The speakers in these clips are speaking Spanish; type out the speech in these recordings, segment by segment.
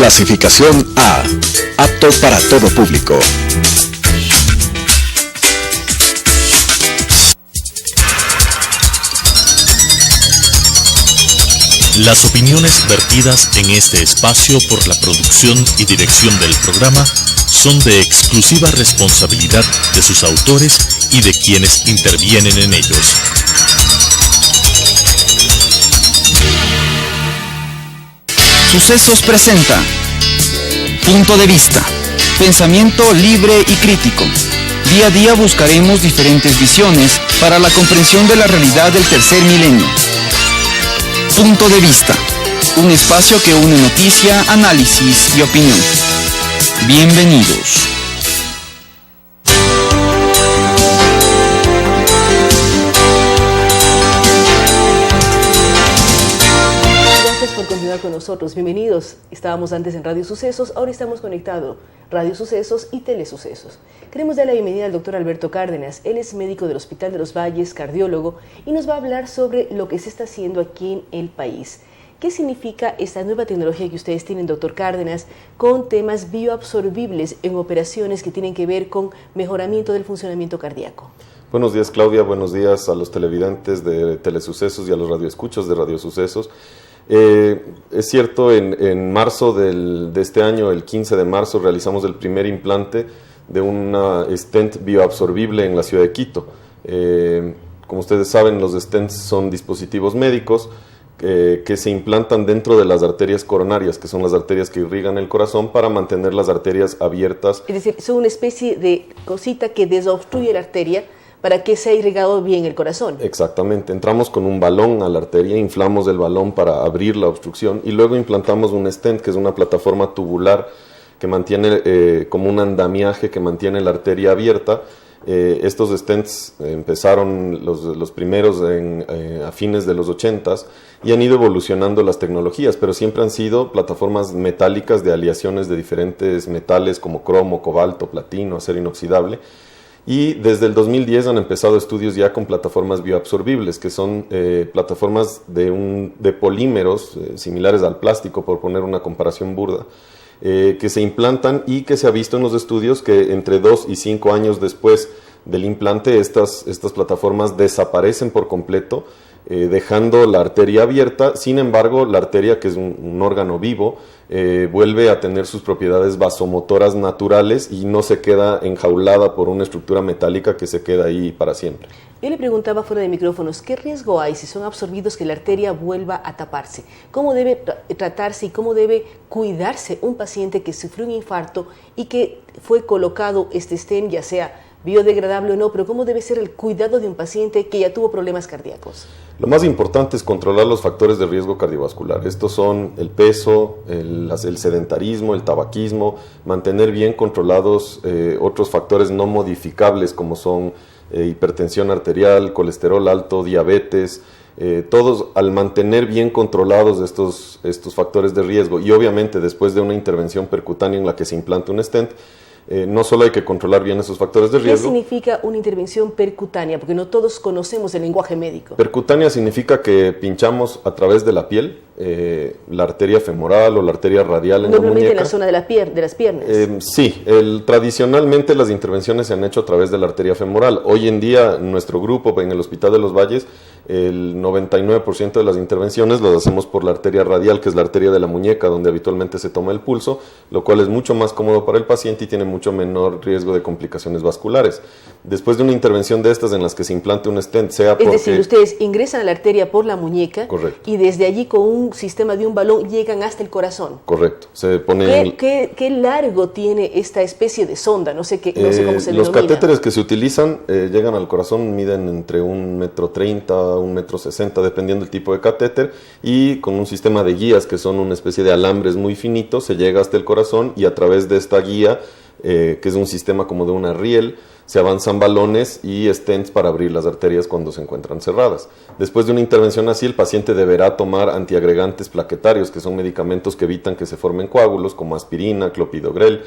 Clasificación A. Apto para todo público. Las opiniones vertidas en este espacio por la producción y dirección del programa son de exclusiva responsabilidad de sus autores y de quienes intervienen en ellos. Sucesos presenta Punto de Vista, pensamiento libre y crítico. Día a día buscaremos diferentes visiones para la comprensión de la realidad del tercer milenio. Punto de Vista, un espacio que une noticia, análisis y opinión. Bienvenidos. Con nosotros, bienvenidos. Estábamos antes en Radio Sucesos, ahora estamos conectados Radio Sucesos y Telesucesos. Queremos dar la bienvenida al doctor Alberto Cárdenas. Él es médico del Hospital de los Valles, cardiólogo, y nos va a hablar sobre lo que se está haciendo aquí en el país. ¿Qué significa esta nueva tecnología que ustedes tienen, doctor Cárdenas, con temas bioabsorbibles en operaciones que tienen que ver con mejoramiento del funcionamiento cardíaco? Buenos días, Claudia. Buenos días a los televidentes de Telesucesos y a los radioescuchos de Radio Sucesos. Es cierto, en marzo de este año, el 15 de marzo, realizamos el primer implante de una stent bioabsorbible en la ciudad de Quito. Como ustedes saben, los stents son dispositivos médicos que se implantan dentro de las arterias coronarias, que son las arterias que irrigan el corazón, para mantener las arterias abiertas. Es decir, son una especie de cosita que desobstruye la arteria para que sea irrigado bien el corazón. Exactamente. Entramos con un balón a la arteria, inflamos el balón para abrir la obstrucción y luego implantamos un stent, que es una plataforma tubular que mantiene como un andamiaje que mantiene la arteria abierta. Estos stents empezaron los primeros a fines de los 80s y han ido evolucionando las tecnologías, pero siempre han sido plataformas metálicas de aleaciones de diferentes metales como cromo, cobalto, platino, acero inoxidable. Y desde el 2010 han empezado estudios ya con plataformas bioabsorbibles, que son plataformas de polímeros similares al plástico, por poner una comparación burda, que se implantan y que se ha visto en los estudios que entre 2 y 5 años después del implante estas plataformas desaparecen por completo, dejando la arteria abierta. Sin embargo, la arteria, que es un órgano vivo, vuelve a tener sus propiedades vasomotoras naturales y no se queda enjaulada por una estructura metálica que se queda ahí para siempre. Yo le preguntaba fuera de micrófonos, ¿qué riesgo hay si son absorbidos que la arteria vuelva a taparse? ¿Cómo debe tratarse y cómo debe cuidarse un paciente que sufrió un infarto y que fue colocado este stent, ya sea biodegradable o no, pero cómo debe ser el cuidado de un paciente que ya tuvo problemas cardíacos? Lo más importante es controlar los factores de riesgo cardiovascular. Estos son el peso, el sedentarismo, el tabaquismo, mantener bien controlados otros factores no modificables como son hipertensión arterial, colesterol alto, diabetes. Todos, al mantener bien controlados estos factores de riesgo, y obviamente después de una intervención percutánea en la que se implanta un stent, no solo hay que controlar bien esos factores de riesgo. ¿Qué significa una intervención percutánea? Porque no todos conocemos el lenguaje médico. Percutánea significa que pinchamos a través de la piel la arteria femoral o la arteria radial en la muñeca. Normalmente en la zona de las piernas. Sí, tradicionalmente las intervenciones se han hecho a través de la arteria femoral. Hoy en día, en nuestro grupo, en el Hospital de los Valles, el 99% de las intervenciones las hacemos por la arteria radial, que es la arteria de la muñeca, donde habitualmente se toma el pulso, lo cual es mucho más cómodo para el paciente y tiene mucho menor riesgo de complicaciones vasculares. Después de una intervención de estas en las que se implante un stent, sea porque... Es decir, ustedes ingresan a la arteria por la muñeca. Correcto. Y desde allí con un sistema de un balón llegan hasta el corazón. Correcto. Se pone ¿Qué largo tiene esta especie de sonda? No sé cómo se denomina. Los catéteres que se utilizan llegan al corazón, miden entre 1,30 m, 1,60 m, dependiendo del tipo de catéter, y con un sistema de guías que son una especie de alambres muy finitos, se llega hasta el corazón y a través de esta guía, que es un sistema como de una riel, se avanzan balones y stents para abrir las arterias cuando se encuentran cerradas. Después de una intervención así, el paciente deberá tomar antiagregantes plaquetarios, que son medicamentos que evitan que se formen coágulos, como aspirina, clopidogrel,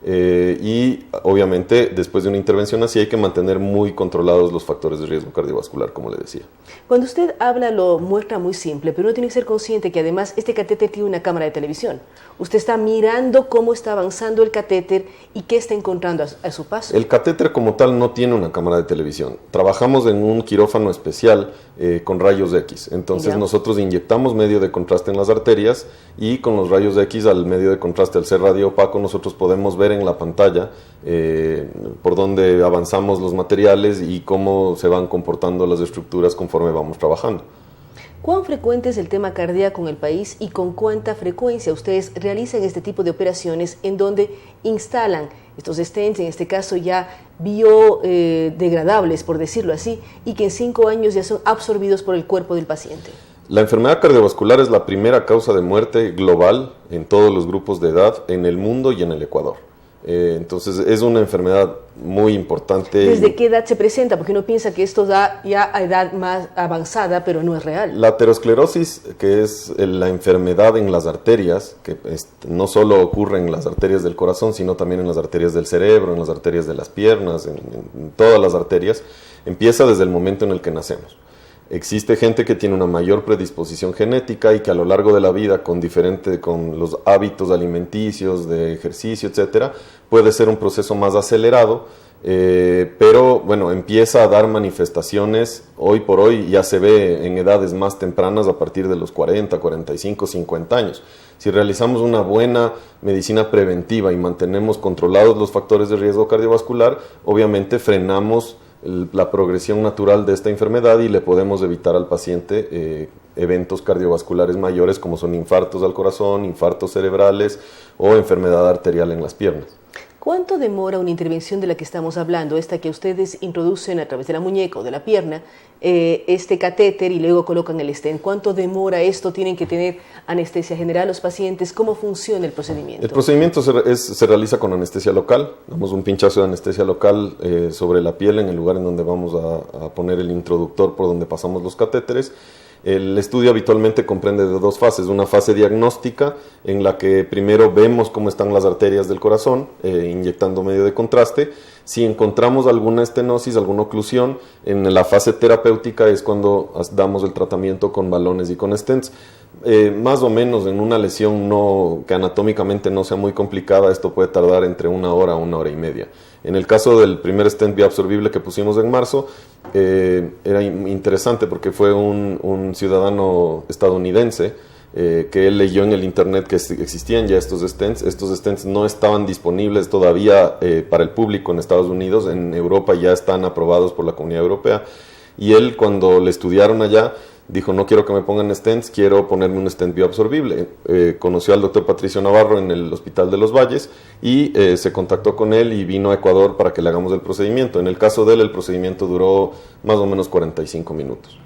Y obviamente después de una intervención así hay que mantener muy controlados los factores de riesgo cardiovascular, como le decía. Cuando usted habla lo muestra muy simple, pero uno tiene que ser consciente que además este catéter tiene una cámara de televisión. Usted está mirando cómo está avanzando el catéter y qué está encontrando a su paso. El catéter como tal no tiene una cámara de televisión. Trabajamos en un quirófano especial con rayos X. Entonces nosotros inyectamos medio de contraste en las arterias y con los rayos X al medio de contraste, al ser radio opaco, nosotros podemos ver en la pantalla por dónde avanzamos los materiales y cómo se van comportando las estructuras conforme vamos trabajando. ¿Cuán frecuente es el tema cardíaco en el país y con cuánta frecuencia ustedes realizan este tipo de operaciones en donde instalan estos stents, en este caso ya biodegradables, por decirlo así, y que en 5 años ya son absorbidos por el cuerpo del paciente? La enfermedad cardiovascular es la primera causa de muerte global en todos los grupos de edad en el mundo y en el Ecuador. Entonces es una enfermedad muy importante. ¿Desde qué edad se presenta? Porque uno piensa que esto da ya a edad más avanzada, pero no es real. La aterosclerosis, que es la enfermedad en las arterias, que no solo ocurre en las arterias del corazón, sino también en las arterias del cerebro, en las arterias de las piernas, en todas las arterias, empieza desde el momento en el que nacemos. Existe gente que tiene una mayor predisposición genética y que a lo largo de la vida, con los hábitos alimenticios, de ejercicio, etcétera, puede ser un proceso más acelerado, pero bueno, empieza a dar manifestaciones. Hoy por hoy ya se ve en edades más tempranas, a partir de los 40, 45, 50 años. Si realizamos una buena medicina preventiva y mantenemos controlados los factores de riesgo cardiovascular, obviamente frenamos la progresión natural de esta enfermedad y le podemos evitar al paciente eventos cardiovasculares mayores como son infartos al corazón, infartos cerebrales o enfermedad arterial en las piernas. ¿Cuánto demora una intervención de la que estamos hablando, esta que ustedes introducen a través de la muñeca o de la pierna, este catéter y luego colocan el stent? ¿Cuánto demora esto? ¿Tienen que tener anestesia general los pacientes? ¿Cómo funciona el procedimiento? El procedimiento se realiza con anestesia local. Damos un pinchazo de anestesia local sobre la piel en el lugar en donde vamos a poner el introductor por donde pasamos los catéteres. El estudio habitualmente comprende de 2 fases, una fase diagnóstica en la que primero vemos cómo están las arterias del corazón, inyectando medio de contraste. Si encontramos alguna estenosis, alguna oclusión, en la fase terapéutica es cuando damos el tratamiento con balones y con stents. Más o menos en una lesión que anatómicamente no sea muy complicada, esto puede tardar entre 1 hora a 1 hora y media. En el caso del primer stent bioabsorbible que pusimos en marzo, era interesante porque fue un ciudadano estadounidense que él leyó en el internet que existían ya estos stents. Estos stents no estaban disponibles todavía para el público en Estados Unidos. En Europa ya están aprobados por la Comunidad Europea. Y él, cuando le estudiaron allá, dijo: no quiero que me pongan stents, quiero ponerme un stent bioabsorbible. Conoció al doctor Patricio Navarro en el Hospital de los Valles y se contactó con él y vino a Ecuador para que le hagamos el procedimiento. En el caso de él, el procedimiento duró más o menos 45 minutos.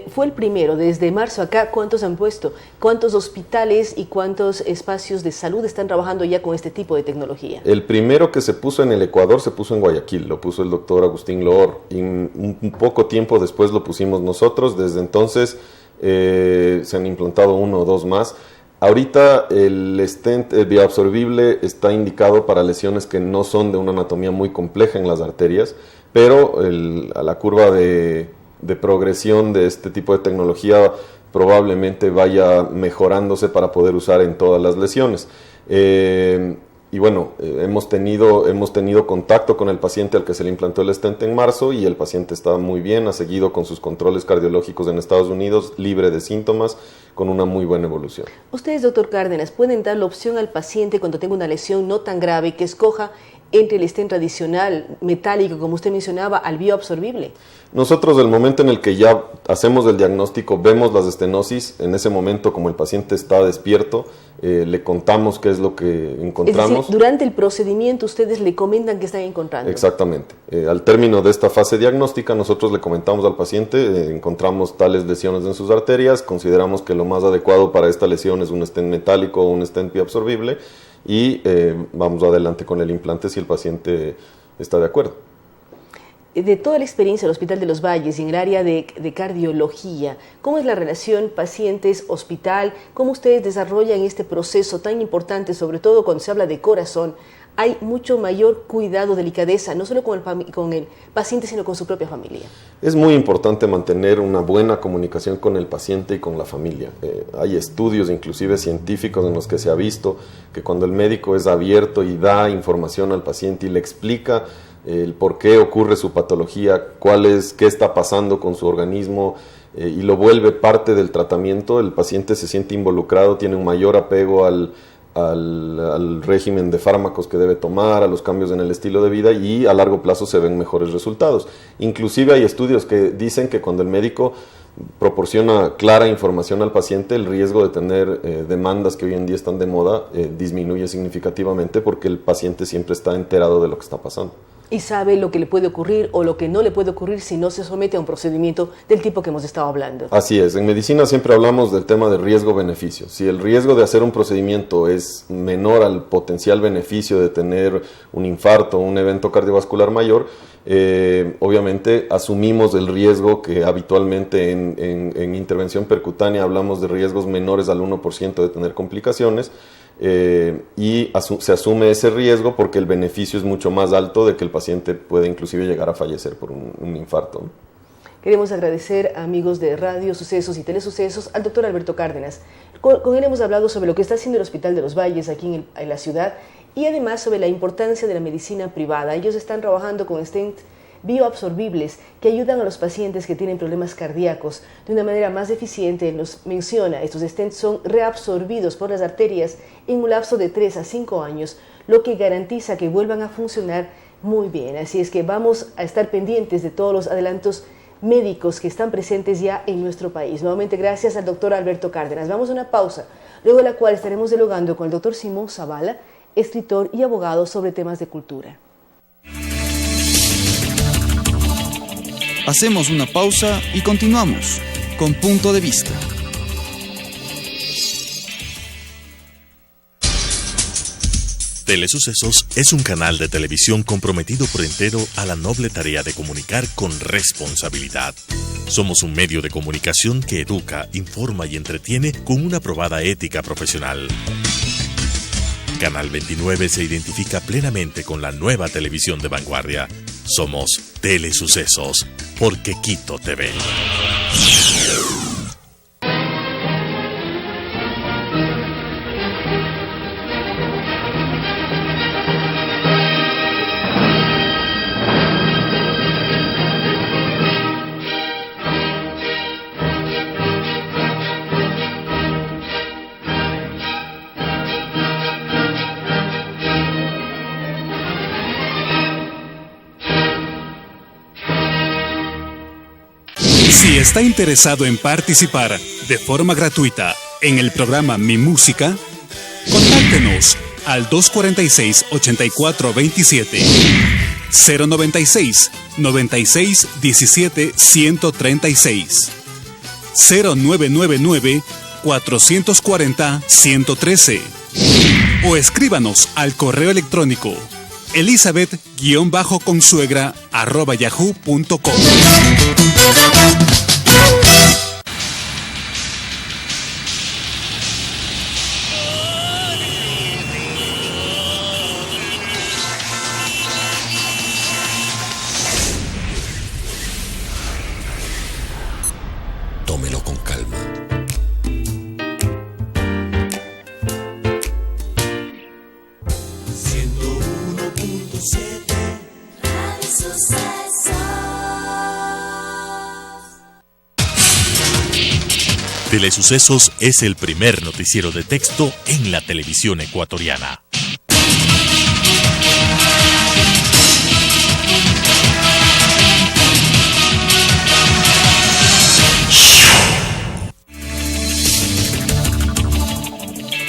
Fue el primero, desde marzo acá, ¿cuántos han puesto? ¿Cuántos hospitales y cuántos espacios de salud están trabajando ya con este tipo de tecnología? El primero que se puso en el Ecuador se puso en Guayaquil, lo puso el doctor Agustín Loor, y un poco tiempo después lo pusimos nosotros. Desde entonces se han implantado 1 o 2 más. Ahorita el stent bioabsorbible está indicado para lesiones que no son de una anatomía muy compleja en las arterias, pero a la curva de progresión de este tipo de tecnología probablemente vaya mejorándose para poder usar en todas las lesiones. Y bueno, hemos tenido contacto con el paciente al que se le implantó el stent en marzo y el paciente está muy bien, ha seguido con sus controles cardiológicos en Estados Unidos, libre de síntomas, con una muy buena evolución. Ustedes, doctor Cárdenas, pueden dar la opción al paciente cuando tenga una lesión no tan grave que escoja entre el stent tradicional, metálico, como usted mencionaba, al bioabsorbible. Nosotros, el momento en el que ya hacemos el diagnóstico, vemos las estenosis, en ese momento, como el paciente está despierto, le contamos qué es lo que encontramos. Es decir, durante el procedimiento ustedes le comentan qué están encontrando. Exactamente. Al término de esta fase diagnóstica, nosotros le comentamos al paciente, encontramos tales lesiones en sus arterias, consideramos que lo más adecuado para esta lesión es un stent metálico o un stent bioabsorbible y vamos adelante con el implante si el paciente está de acuerdo. De toda la experiencia del Hospital de los Valles y en el área de cardiología, ¿cómo es la relación pacientes-hospital? ¿Cómo ustedes desarrollan este proceso tan importante, sobre todo cuando se habla de corazón, hay mucho mayor cuidado, delicadeza, no solo con el paciente, sino con su propia familia. Es muy importante mantener una buena comunicación con el paciente y con la familia. Hay estudios, inclusive científicos, en los que se ha visto que cuando el médico es abierto y da información al paciente y le explica el por qué ocurre su patología, qué está pasando con su organismo, y lo vuelve parte del tratamiento, el paciente se siente involucrado, tiene un mayor apego al régimen de fármacos que debe tomar, a los cambios en el estilo de vida, y a largo plazo se ven mejores resultados. Inclusive hay estudios que dicen que cuando el médico proporciona clara información al paciente, el riesgo de tener demandas que hoy en día están de moda disminuye significativamente, porque el paciente siempre está enterado de lo que está pasando. Y sabe lo que le puede ocurrir o lo que no le puede ocurrir si no se somete a un procedimiento del tipo que hemos estado hablando. Así es, en medicina siempre hablamos del tema de riesgo-beneficio. Si el riesgo de hacer un procedimiento es menor al potencial beneficio de tener un infarto o un evento cardiovascular mayor, obviamente asumimos el riesgo que habitualmente en intervención percutánea hablamos de riesgos menores al 1% de tener complicaciones. Y se asume ese riesgo porque el beneficio es mucho más alto de que el paciente puede inclusive llegar a fallecer por un infarto, ¿no? Queremos agradecer a amigos de Radio Sucesos y Telesucesos al doctor Alberto Cárdenas. Con él hemos hablado sobre lo que está haciendo el Hospital de los Valles aquí en la ciudad, y además sobre la importancia de la medicina privada. Ellos están trabajando con stents bioabsorbibles que ayudan a los pacientes que tienen problemas cardíacos de una manera más eficiente. Nos menciona, estos stents son reabsorbidos por las arterias en un lapso de 3 a 5 años, lo que garantiza que vuelvan a funcionar muy bien. Así es que vamos a estar pendientes de todos los adelantos médicos que están presentes ya en nuestro país. Nuevamente gracias al doctor Alberto Cárdenas. Vamos a una pausa, luego de la cual estaremos dialogando con el doctor Simón Zavala, escritor y abogado sobre temas de cultura. Hacemos una pausa y continuamos con Punto de Vista. Telesucesos es un canal de televisión comprometido por entero a la noble tarea de comunicar con responsabilidad. Somos un medio de comunicación que educa, informa y entretiene con una probada ética profesional. Canal 29 se identifica plenamente con la nueva televisión de vanguardia. Somos Telesucesos, porque Quito TV. Si está interesado en participar de forma gratuita en el programa Mi Música, contáctenos al 246-8427, 096-96-17-136, 0999-440-113, o escríbanos al correo electrónico elizabeth-consuegra@yahoo.com. Tómelo con calma. Telesucesos es el primer noticiero de texto en la televisión ecuatoriana.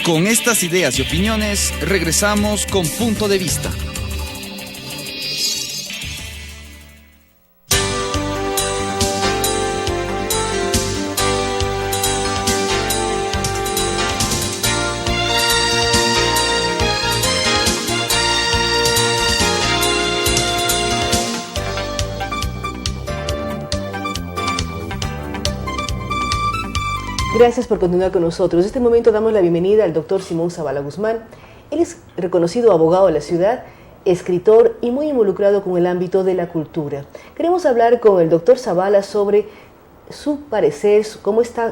Con estas ideas y opiniones, regresamos con Punto de Vista. Gracias por continuar con nosotros. En este momento damos la bienvenida al doctor Simón Zavala Guzmán. Él es reconocido abogado de la ciudad, escritor y muy involucrado con el ámbito de la cultura. Queremos hablar con el doctor Zavala sobre su parecer,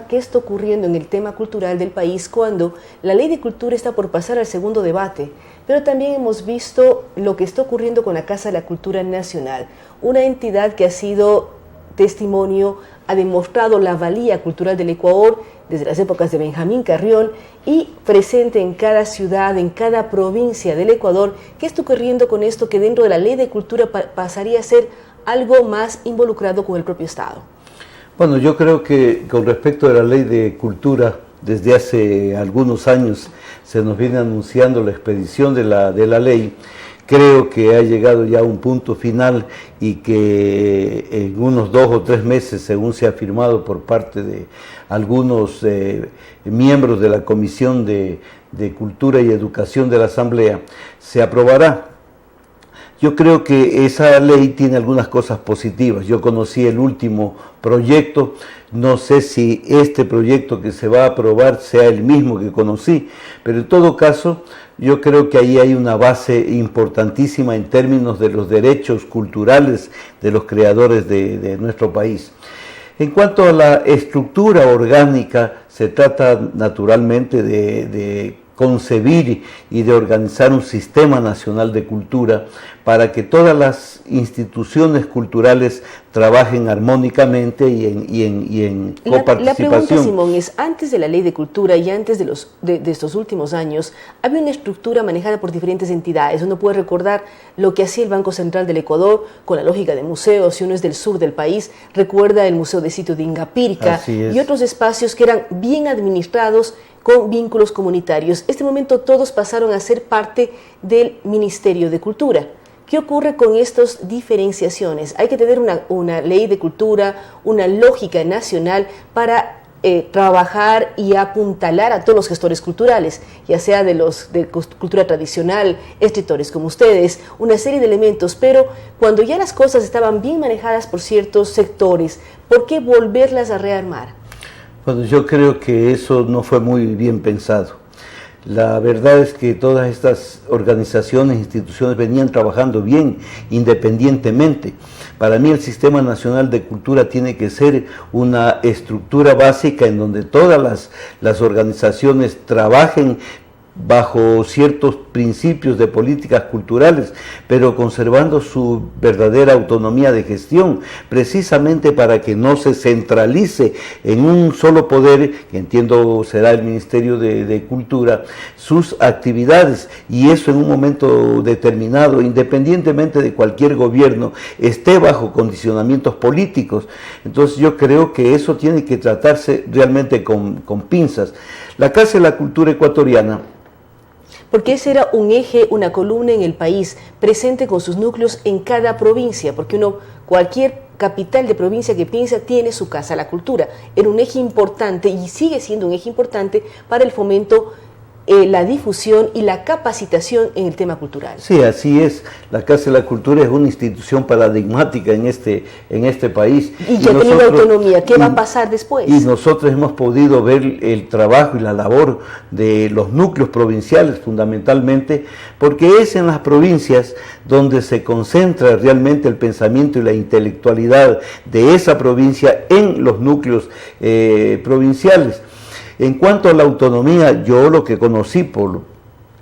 qué está ocurriendo en el tema cultural del país cuando la ley de cultura está por pasar al segundo debate, pero también hemos visto lo que está ocurriendo con la Casa de la Cultura Nacional, una entidad que ha sido testimonio, ha demostrado la valía cultural del Ecuador desde las épocas de Benjamín Carrión y presente en cada ciudad, en cada provincia del Ecuador. ¿Qué está ocurriendo con esto que dentro de la ley de cultura pasaría a ser algo más involucrado con el propio Estado? Bueno, yo creo que con respecto a la ley de cultura, desde hace algunos años se nos viene anunciando la expedición de la ley. Creo que ha llegado ya a un punto final y que en unos 2 o 3 meses, según se ha afirmado por parte de algunos miembros de la Comisión de Cultura y Educación de la Asamblea, se aprobará. Yo creo que esa ley tiene algunas cosas positivas. Yo conocí el último proyecto, no sé si este proyecto que se va a aprobar sea el mismo que conocí, pero en todo caso yo creo que ahí hay una base importantísima en términos de los derechos culturales de los creadores de nuestro país. En cuanto a la estructura orgánica, se trata naturalmente de concebir y de organizar un sistema nacional de cultura para que todas las instituciones culturales trabajen armónicamente y en coparticipación. La pregunta, Simón, es, antes de la ley de cultura y antes de estos últimos años, había una estructura manejada por diferentes entidades. Uno puede recordar lo que hacía el Banco Central del Ecuador con la lógica de museos. Si uno es del sur del país, recuerda el Museo de Sitio de Ingapirca y otros espacios que eran bien administrados con vínculos comunitarios. En este momento todos pasaron a ser parte del Ministerio de Cultura. ¿Qué ocurre con estas diferenciaciones? Hay que tener una ley de cultura, una lógica nacional para trabajar y apuntalar a todos los gestores culturales, ya sea de cultura tradicional, escritores como ustedes, una serie de elementos, pero cuando ya las cosas estaban bien manejadas por ciertos sectores, ¿por qué volverlas a rearmar? Bueno, yo creo que eso no fue muy bien pensado. La verdad es que todas estas organizaciones, instituciones venían trabajando bien, independientemente. Para mí el Sistema Nacional de Cultura tiene que ser una estructura básica en donde todas las organizaciones trabajen bajo ciertos principios de políticas culturales, pero conservando su verdadera autonomía de gestión, precisamente para que no se centralice en un solo poder, que entiendo será el Ministerio de Cultura, sus actividades, y eso en un momento determinado, independientemente de cualquier gobierno, esté bajo condicionamientos políticos. Entonces yo creo que eso tiene que tratarse realmente con pinzas. La Casa de la Cultura Ecuatoriana, porque ese era un eje, una columna en el país, presente con sus núcleos en cada provincia, porque cualquier capital de provincia que piensa tiene su Casa de la Cultura. Era un eje importante y sigue siendo un eje importante para el fomento, la difusión y la capacitación en el tema cultural. Sí, así es. La Casa de la Cultura es una institución paradigmática en este país. Y ya tiene autonomía. ¿Qué va a pasar después? Y nosotros hemos podido ver el trabajo y la labor de los núcleos provinciales fundamentalmente, porque es en las provincias donde se concentra realmente el pensamiento y la intelectualidad de esa provincia en los núcleos provinciales. En cuanto a la autonomía, yo lo que conocí por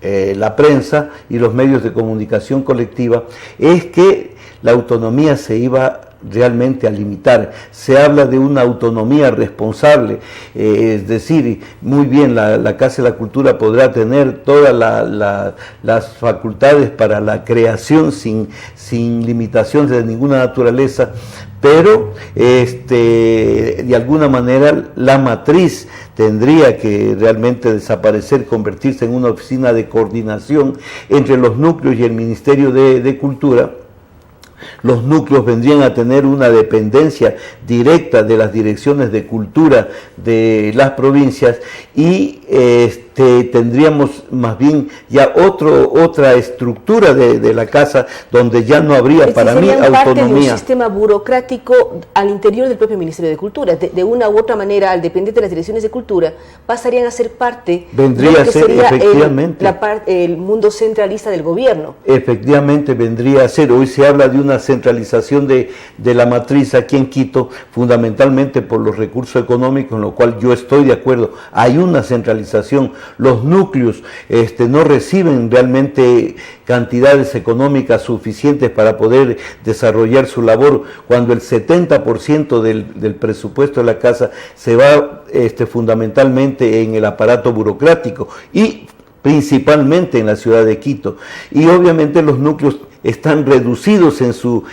la prensa y los medios de comunicación colectiva es que la autonomía se iba realmente a limitar. Se habla de una autonomía responsable, es decir, muy bien, la Casa de la Cultura podrá tener todas las facultades para la creación sin limitaciones de ninguna naturaleza, pero de alguna manera la matriz tendría que realmente desaparecer, convertirse en una oficina de coordinación entre los núcleos y el Ministerio de Cultura. Los núcleos vendrían a tener una dependencia directa de las direcciones de cultura de las provincias y tendríamos más bien ya otra estructura de la casa donde ya no habría para mí autonomía. Parte de un sistema burocrático al interior del propio Ministerio de Cultura. De una u otra manera, al depender de las direcciones de cultura, pasarían a ser parte vendría de lo que a ser, sería efectivamente, el mundo centralista del gobierno. Efectivamente, vendría a ser. Hoy se habla de una centralización de la matriz aquí en Quito, fundamentalmente por los recursos económicos, en lo cual yo estoy de acuerdo. Hay una centralización. Los núcleos no reciben realmente cantidades económicas suficientes para poder desarrollar su labor, cuando el 70% del presupuesto de la casa se va fundamentalmente en el aparato burocrático y principalmente en la ciudad de Quito. Y obviamente los núcleos están reducidos en su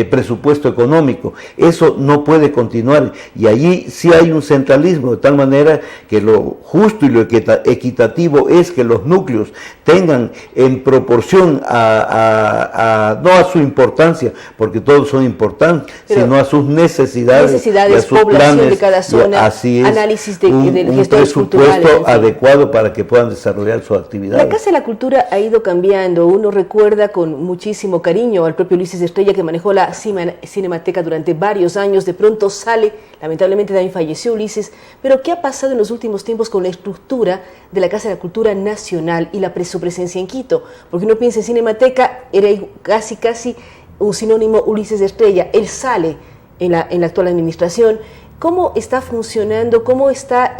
presupuesto económico. Eso no puede continuar, y allí sí hay un centralismo, de tal manera que lo justo y lo equitativo es que los núcleos tengan en proporción no a su importancia, porque todos son importantes, pero sino a sus necesidades y a sus población planes, de cada zona, así es, análisis de un presupuesto adecuado para que puedan desarrollar su actividad. La Casa de la Cultura ha ido cambiando. Uno recuerda con muchísimo cariño al propio Ulises Estrella, que manejó la Cinemateca durante varios años. De pronto sale, lamentablemente también falleció Ulises, pero ¿qué ha pasado en los últimos tiempos con la estructura de la Casa de la Cultura Nacional y su presencia en Quito? Porque uno piensa en Cinemateca, era casi un sinónimo Ulises Estrella. Él sale en la actual administración. ¿Cómo está funcionando? ¿Cómo está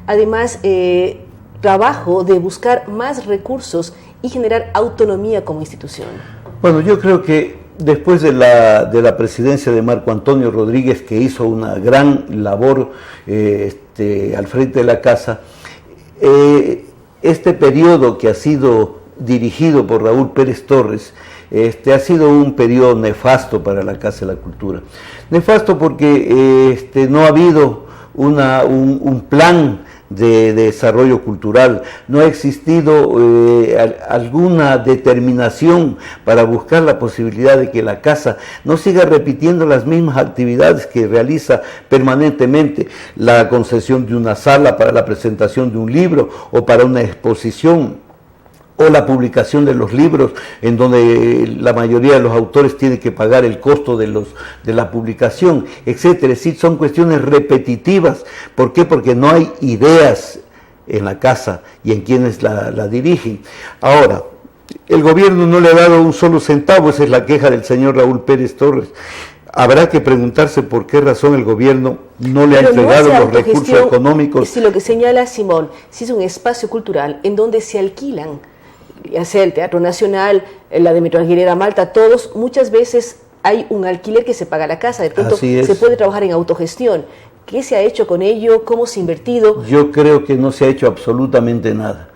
además, trabajo de buscar más recursos y generar autonomía como institución? Bueno, yo creo que después de la presidencia de Marco Antonio Rodríguez, que hizo una gran labor al frente de la casa, este periodo que ha sido dirigido por Raúl Pérez Torres ha sido un periodo nefasto para la Casa de la Cultura. Nefasto porque no ha habido un plan de desarrollo cultural, no ha existido alguna determinación para buscar la posibilidad de que la casa no siga repitiendo las mismas actividades que realiza permanentemente, la concesión de una sala para la presentación de un libro o para una exposición, o la publicación de los libros, en donde la mayoría de los autores tienen que pagar el costo de la publicación, etcétera. Es decir, son cuestiones repetitivas. ¿Por qué? Porque no hay ideas en la casa y en quienes la dirigen. Ahora, el gobierno no le ha dado un solo centavo, esa es la queja del señor Raúl Pérez Torres. Habrá que preguntarse por qué razón el gobierno no le ha entregado los recursos económicos. Si lo que señala Simón, si es un espacio cultural en donde se alquilan, ya sea el Teatro Nacional, la de Metroalquilera Malta, todos, muchas veces hay un alquiler que se paga a la casa, de pronto se puede trabajar en autogestión. ¿Qué se ha hecho con ello? ¿Cómo se ha invertido? Yo creo que no se ha hecho absolutamente nada.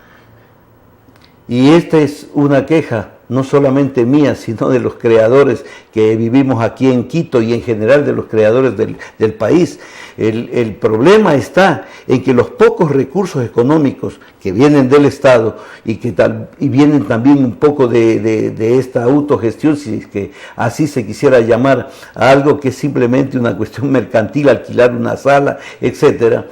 Y esta es una queja, no solamente mía, sino de los creadores que vivimos aquí en Quito y en general de los creadores del país. El problema está en que los pocos recursos económicos que vienen del Estado y vienen también un poco de esta autogestión, si es que así se quisiera llamar, a algo que es simplemente una cuestión mercantil, alquilar una sala, etcétera,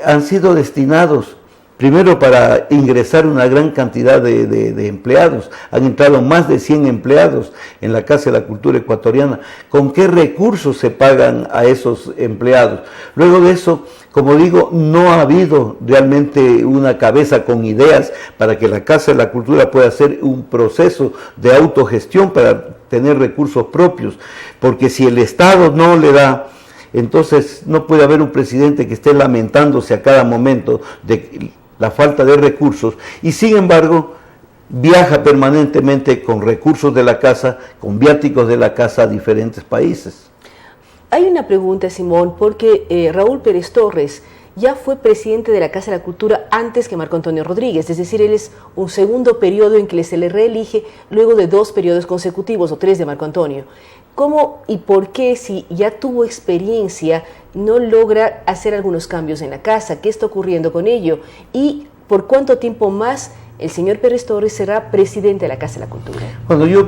han sido destinados primero para ingresar una gran cantidad de empleados. Han entrado más de 100 empleados en la Casa de la Cultura Ecuatoriana. ¿Con qué recursos se pagan a esos empleados? Luego de eso, como digo, no ha habido realmente una cabeza con ideas para que la Casa de la Cultura pueda hacer un proceso de autogestión para tener recursos propios. Porque si el Estado no le da, entonces no puede haber un presidente que esté lamentándose a cada momento de la falta de recursos, y sin embargo viaja permanentemente con recursos de la casa, con viáticos de la casa a diferentes países. Hay una pregunta, Simón, porque Raúl Pérez Torres ya fue presidente de la Casa de la Cultura antes que Marco Antonio Rodríguez, es decir, él es un segundo periodo en que se le reelige luego de 2 periodos consecutivos o 3 de Marco Antonio. ¿Cómo y por qué, si ya tuvo experiencia, no logra hacer algunos cambios en la casa? ¿Qué está ocurriendo con ello? ¿Y por cuánto tiempo más el señor Pérez Torres será presidente de la Casa de la Cultura? Cuando yo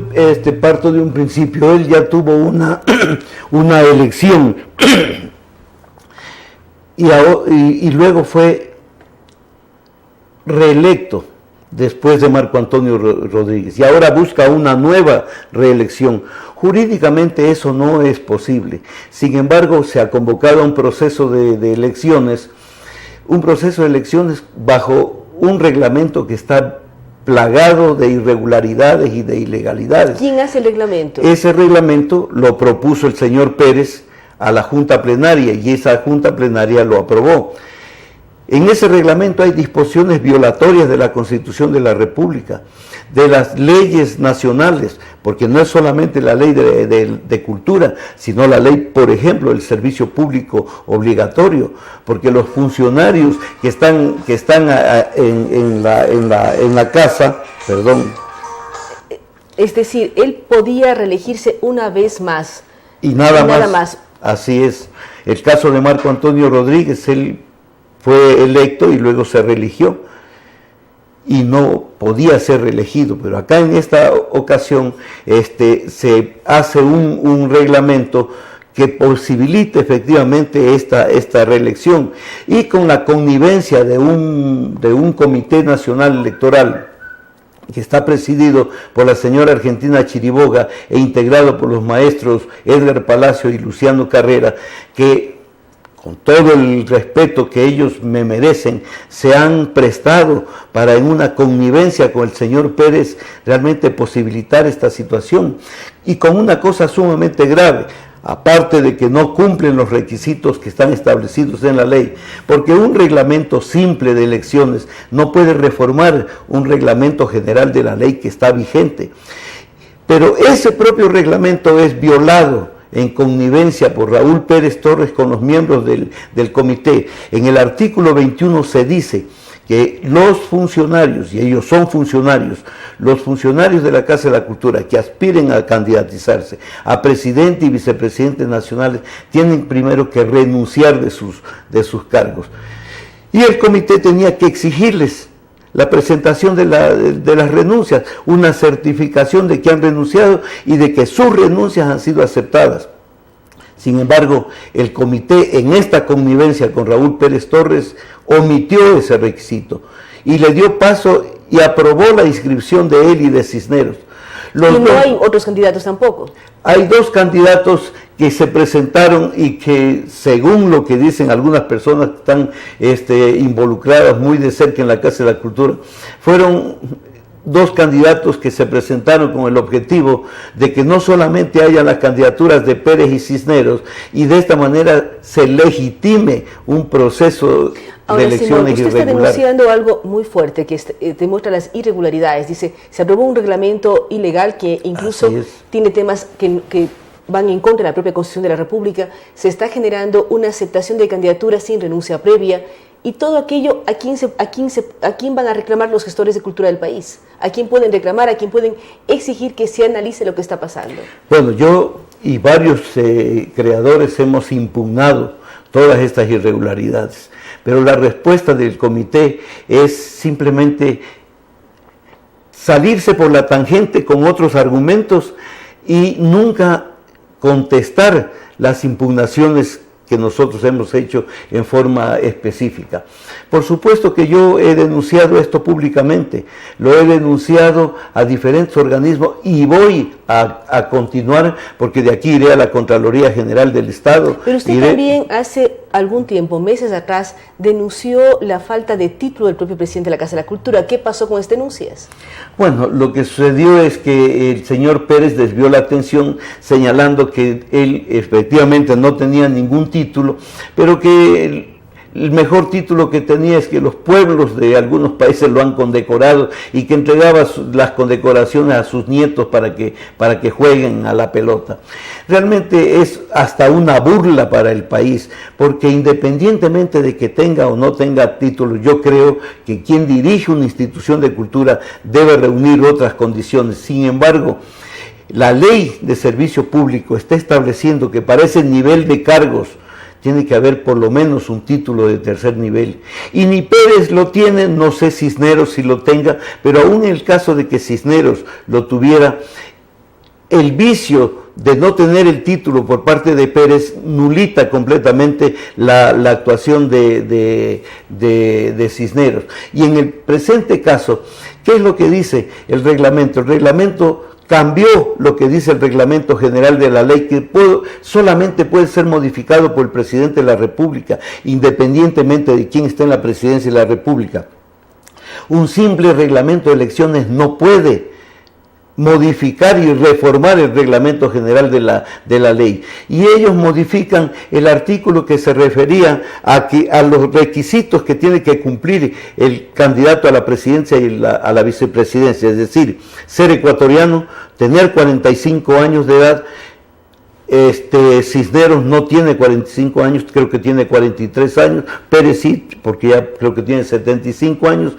parto de un principio, él ya tuvo una elección y luego fue reelecto después de Marco Antonio Rodríguez, y ahora busca una nueva reelección. Jurídicamente eso no es posible. Sin embargo, se ha convocado a un proceso de elecciones, bajo un reglamento que está plagado de irregularidades y de ilegalidades. ¿Quién hace el reglamento? Ese reglamento lo propuso el señor Pérez a la Junta Plenaria, y esa Junta Plenaria lo aprobó. En ese reglamento hay disposiciones violatorias de la Constitución de la República, de las leyes nacionales, porque no es solamente la ley de cultura, sino la ley, por ejemplo, del servicio público obligatorio, porque los funcionarios que están en la casa, perdón. Es decir, él podía reelegirse una vez más. Y nada más. Así es. El caso de Marco Antonio Rodríguez, él fue electo y luego se reeligió y no podía ser reelegido, pero acá en esta ocasión se hace un reglamento que posibilite efectivamente esta reelección, y con la connivencia de un Comité Nacional Electoral que está presidido por la señora Argentina Chiriboga e integrado por los maestros Edgar Palacio y Luciano Carrera, que con todo el respeto que ellos me merecen, se han prestado para, en una connivencia con el señor Pérez, realmente posibilitar esta situación. Y con una cosa sumamente grave, aparte de que no cumplen los requisitos que están establecidos en la ley, porque un reglamento simple de elecciones no puede reformar un reglamento general de la ley que está vigente. Pero ese propio reglamento es violado en connivencia por Raúl Pérez Torres con los miembros del comité. En el artículo 21 se dice que los funcionarios, y ellos son funcionarios, los funcionarios de la Casa de la Cultura que aspiren a candidatizarse a presidente y vicepresidente nacionales, tienen primero que renunciar de sus cargos. Y el comité tenía que exigirles la presentación de las renuncias, una certificación de que han renunciado y de que sus renuncias han sido aceptadas. Sin embargo, el comité, en esta connivencia con Raúl Pérez Torres, omitió ese requisito y le dio paso y aprobó la inscripción de él y de Cisneros. Y no hay otros candidatos tampoco. Hay dos candidatos que se presentaron y que, según lo que dicen algunas personas que están involucradas muy de cerca en la Casa de la Cultura, fueron dos candidatos que se presentaron con el objetivo de que no solamente haya las candidaturas de Pérez y Cisneros, y de esta manera se legitime un proceso de elecciones irregulares. Usted está denunciando algo muy fuerte que demuestra las irregularidades. Dice, se aprobó un reglamento ilegal que incluso tiene temas que van en contra de la propia Constitución de la República. Se está generando una aceptación de candidaturas sin renuncia previa, y todo aquello, ¿a quién van a reclamar los gestores de cultura del país? ¿A quién pueden reclamar? ¿A quién pueden exigir que se analice lo que está pasando? Bueno, yo y varios creadores hemos impugnado todas estas irregularidades, pero la respuesta del comité es simplemente salirse por la tangente con otros argumentos y nunca contestar las impugnaciones que nosotros hemos hecho en forma específica. Por supuesto que yo he denunciado esto públicamente, lo he denunciado a diferentes organismos y voy a continuar, porque de aquí iré a la Contraloría General del Estado. Pero usted también hace algún tiempo, meses atrás, denunció la falta de título del propio presidente de la Casa de la Cultura. ¿Qué pasó con estas denuncias? Bueno, lo que sucedió es que el señor Pérez desvió la atención señalando que él efectivamente no tenía ningún título, pero que el mejor título que tenía es que los pueblos de algunos países lo han condecorado y que entregaba las condecoraciones a sus nietos para que jueguen a la pelota. Realmente es hasta una burla para el país, porque independientemente de que tenga o no tenga título, yo creo que quien dirige una institución de cultura debe reunir otras condiciones. Sin embargo, la ley de servicio público está estableciendo que para ese nivel de cargos tiene que haber por lo menos un título de tercer nivel. Y ni Pérez lo tiene, no sé Cisneros si lo tenga, pero aún en el caso de que Cisneros lo tuviera, el vicio de no tener el título por parte de Pérez nulita completamente la actuación de Cisneros. Y en el presente caso, ¿qué es lo que dice el reglamento? El reglamento cambió lo que dice el reglamento general de la ley, que solamente puede ser modificado por el presidente de la República, independientemente de quién esté en la presidencia de la República. Un simple reglamento de elecciones no puede modificar y reformar el reglamento general de la ley. Y ellos modifican el artículo que se refería a los requisitos que tiene que cumplir el candidato a la presidencia y a la vicepresidencia, es decir, ser ecuatoriano, tener 45 años de edad. Cisneros no tiene 45 años, creo que tiene 43 años, Pérez sí, porque ya creo que tiene 75 años.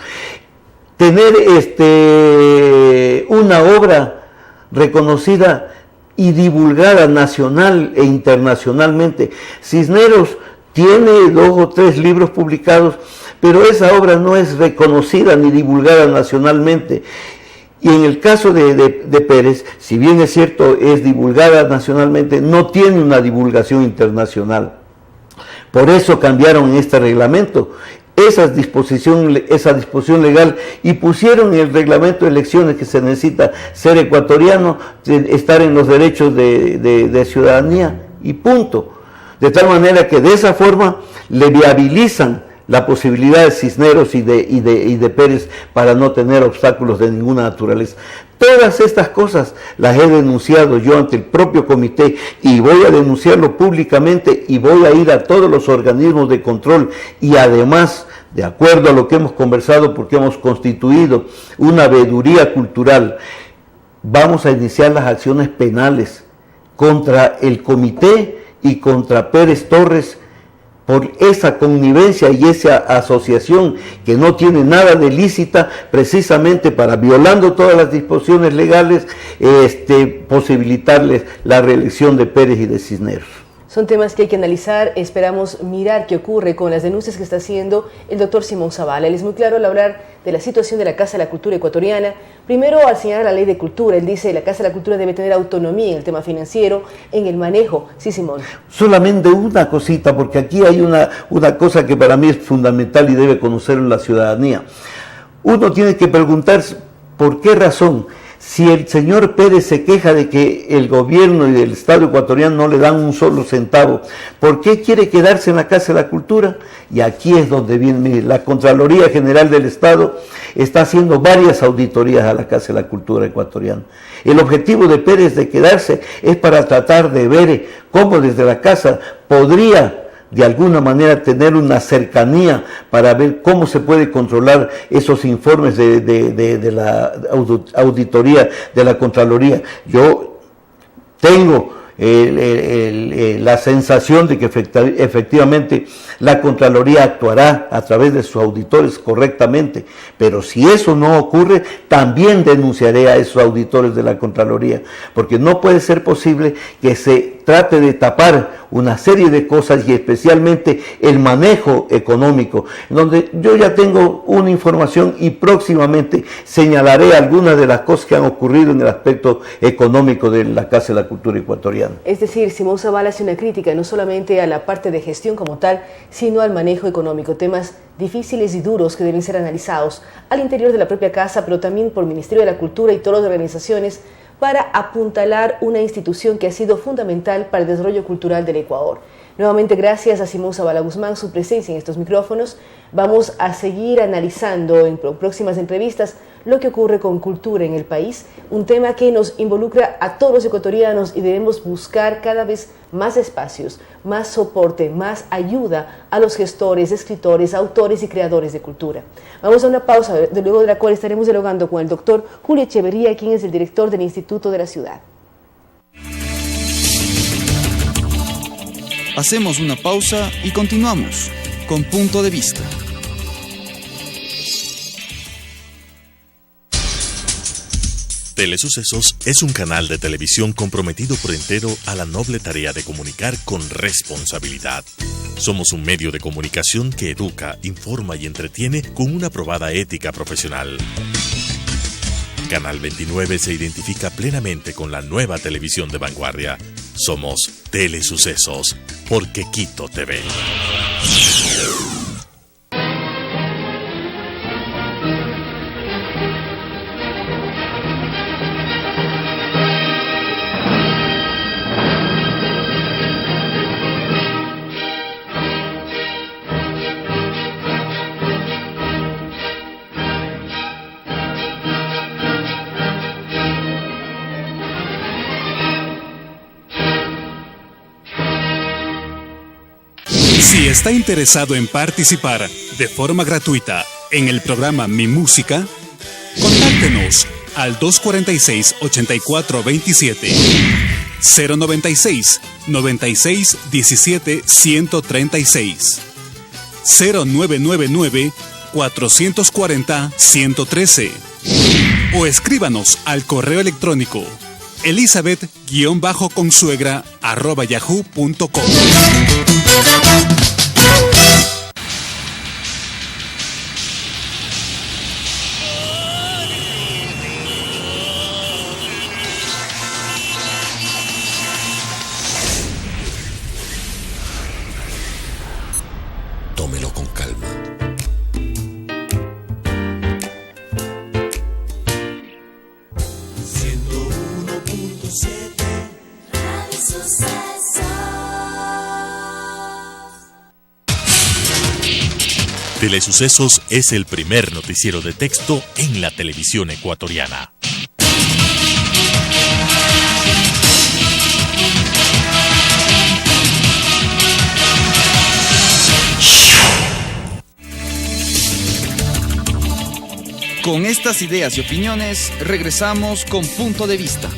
Tener una obra reconocida y divulgada nacional e internacionalmente. Cisneros tiene 2 o 3 libros publicados, pero esa obra no es reconocida ni divulgada nacionalmente. Y en el caso de Pérez, si bien es cierto, es divulgada nacionalmente, no tiene una divulgación internacional. Por eso cambiaron este reglamento, esa disposición legal, y pusieron en el reglamento de elecciones que se necesita ser ecuatoriano, estar en los derechos de ciudadanía, y punto. De tal manera que de esa forma le viabilizan la posibilidad de Cisneros y de Pérez para no tener obstáculos de ninguna naturaleza. Todas estas cosas las he denunciado yo ante el propio comité y voy a denunciarlo públicamente y voy a ir a todos los organismos de control y además, de acuerdo a lo que hemos conversado, porque hemos constituido una veeduría cultural, vamos a iniciar las acciones penales contra el comité y contra Pérez Torres por esa connivencia y esa asociación que no tiene nada de lícita, precisamente para, violando todas las disposiciones legales, posibilitarles la reelección de Pérez y de Cisneros. Son temas que hay que analizar. Esperamos mirar qué ocurre con las denuncias que está haciendo el doctor Simón Zavala. Él es muy claro al hablar de la situación de la Casa de la Cultura ecuatoriana. Primero, al señalar la ley de cultura, él dice que la Casa de la Cultura debe tener autonomía en el tema financiero, en el manejo. Sí, Simón. Solamente una cosita, porque aquí hay una cosa que para mí es fundamental y debe conocer la ciudadanía. Uno tiene que preguntarse por qué razón, si el señor Pérez se queja de que el gobierno y el Estado ecuatoriano no le dan un solo centavo, ¿por qué quiere quedarse en la Casa de la Cultura? Y aquí es donde viene la Contraloría General del Estado, está haciendo varias auditorías a la Casa de la Cultura ecuatoriana. El objetivo de Pérez de quedarse es para tratar de ver cómo desde la Casa podría de alguna manera tener una cercanía para ver cómo se puede controlar esos informes de la auditoría de la Contraloría. Yo tengo la sensación de que efectivamente la Contraloría actuará a través de sus auditores correctamente, pero si eso no ocurre, también denunciaré a esos auditores de la Contraloría, porque no puede ser posible que se trate de tapar una serie de cosas y especialmente el manejo económico, donde yo ya tengo una información y próximamente señalaré algunas de las cosas que han ocurrido en el aspecto económico de la Casa de la Cultura ecuatoriana. Es decir, Simón Zavala hace una crítica no solamente a la parte de gestión como tal, sino al manejo económico, temas difíciles y duros que deben ser analizados al interior de la propia Casa, pero también por el Ministerio de la Cultura y todas las organizaciones, para apuntalar una institución que ha sido fundamental para el desarrollo cultural del Ecuador. Nuevamente, gracias a Simón Zavala Guzmán, su presencia en estos micrófonos. Vamos a seguir analizando en próximas entrevistas lo que ocurre con cultura en el país, un tema que nos involucra a todos los ecuatorianos y debemos buscar cada vez más espacios, más soporte, más ayuda a los gestores, escritores, autores y creadores de cultura. Vamos a una pausa, luego de la cual estaremos dialogando con el doctor Julio Echeverría, quien es el director del Instituto de la Ciudad. Hacemos una pausa y continuamos con Punto de Vista. Telesucesos es un canal de televisión comprometido por entero a la noble tarea de comunicar con responsabilidad. Somos un medio de comunicación que educa, informa y entretiene con una probada ética profesional. Canal 29 se identifica plenamente con la nueva televisión de vanguardia. Somos Telesucesos, porque Quito te ve. Si está interesado en participar de forma gratuita en el programa Mi Música, contáctenos al 246-8427, 096 96 17 136, 0999 440 113 o escríbanos al correo electrónico elizabeth-consuegra@yahoo.com. Tómelo con calma. Telesucesos es el primer noticiero de texto en la televisión ecuatoriana. Con estas ideas y opiniones, regresamos con Punto de Vista.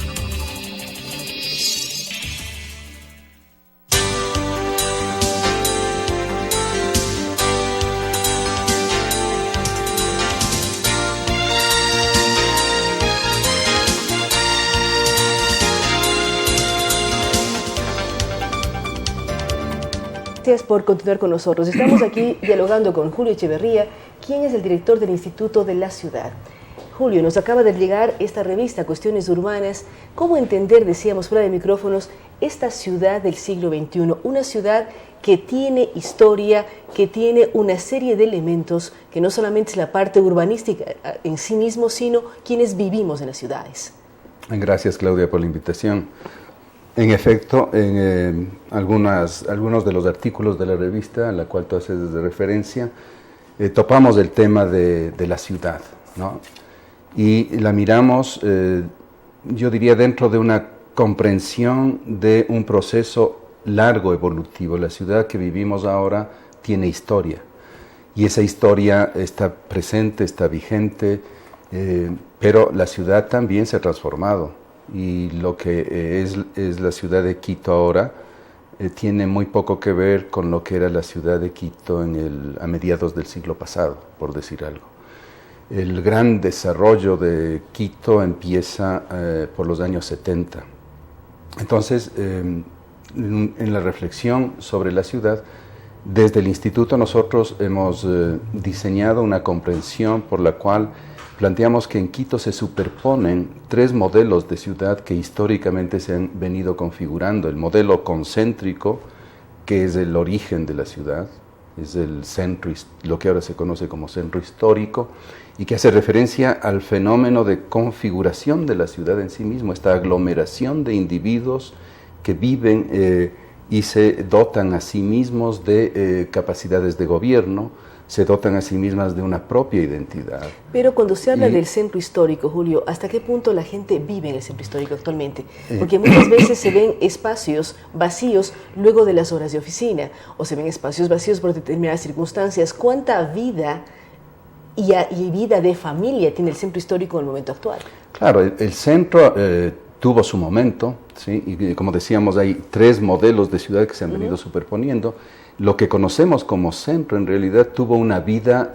Gracias por continuar con nosotros. Estamos aquí dialogando con Julio Echeverría, quien es el director del Instituto de la Ciudad. Julio, nos acaba de llegar esta revista, Cuestiones Urbanas. ¿Cómo entender, decíamos fuera de micrófonos, esta ciudad del siglo XXI? Una ciudad que tiene historia, que tiene una serie de elementos, que no solamente es la parte urbanística en sí mismo, sino quienes vivimos en las ciudades. Gracias, Claudia, por la invitación. En efecto, en algunos de los artículos de la revista, a la cual tú haces de referencia, topamos el tema de la ciudad, ¿no? Y la miramos, yo diría, dentro de una comprensión de un proceso largo evolutivo. La ciudad que vivimos ahora tiene historia, y esa historia está presente, está vigente, pero la ciudad también se ha transformado. Y lo que es la ciudad de Quito ahora tiene muy poco que ver con lo que era la ciudad de Quito a mediados del siglo pasado, por decir algo. El gran desarrollo de Quito empieza por los años 70. Entonces, en la reflexión sobre la ciudad, desde el instituto nosotros hemos diseñado una comprensión por la cual planteamos que en Quito se superponen tres modelos de ciudad que históricamente se han venido configurando. El modelo concéntrico, que es el origen de la ciudad, es el centro, lo que ahora se conoce como centro histórico, y que hace referencia al fenómeno de configuración de la ciudad en sí mismo, esta aglomeración de individuos que viven y se dotan a sí mismos de capacidades de gobierno, se dotan a sí mismas de una propia identidad. Pero cuando se habla del centro histórico, Julio, ¿hasta qué punto la gente vive en el centro histórico actualmente? Porque muchas veces se ven espacios vacíos luego de las horas de oficina, o se ven espacios vacíos por determinadas circunstancias. ¿Cuánta vida y vida de familia tiene el centro histórico en el momento actual? Claro, el centro tuvo su momento, ¿sí? Y como decíamos, hay tres modelos de ciudad que se han venido superponiendo. Lo que conocemos como centro en realidad tuvo una vida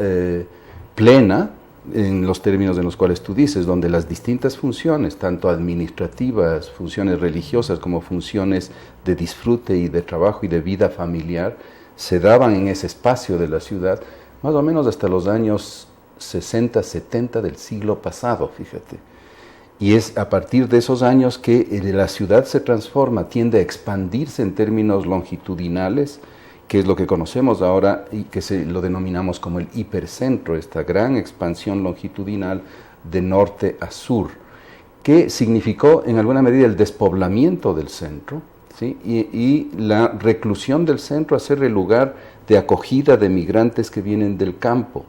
plena en los términos en los cuales tú dices, donde las distintas funciones, tanto administrativas, funciones religiosas como funciones de disfrute y de trabajo y de vida familiar, se daban en ese espacio de la ciudad, más o menos hasta los años 60, 70 del siglo pasado, fíjate. Y es a partir de esos años que la ciudad se transforma, tiende a expandirse en términos longitudinales, que es lo que conocemos ahora y que lo denominamos como el hipercentro, esta gran expansión longitudinal de norte a sur, que significó en alguna medida el despoblamiento del centro, ¿sí? y la reclusión del centro a ser el lugar de acogida de migrantes que vienen del campo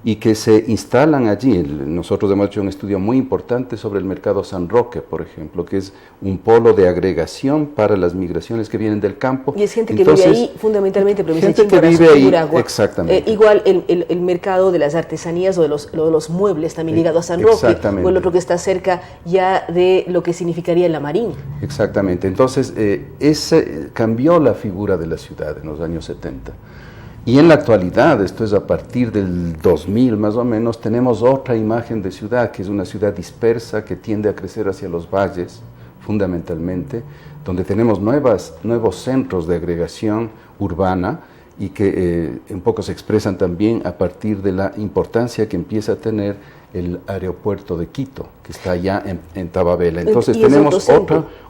y que se instalan allí. Nosotros hemos hecho un estudio muy importante sobre el mercado San Roque, por ejemplo, que es un polo de agregación para las migraciones que vienen del campo. Y es gente que vive ahí fundamentalmente, pero gente que vive ahí, exactamente. Igual el mercado de las artesanías o de los muebles también ligado a San Roque, o el otro que está cerca ya de lo que significaría el Amarín. Exactamente, entonces ese cambió la figura de la ciudad en los años 70. Y en la actualidad, esto es a partir del 2000 más o menos, tenemos otra imagen de ciudad, que es una ciudad dispersa que tiende a crecer hacia los valles, fundamentalmente, donde tenemos nuevos centros de agregación urbana y que un poco se expresan también a partir de la importancia que empieza a tener el aeropuerto de Quito, que está allá en Tababela. Entonces tenemos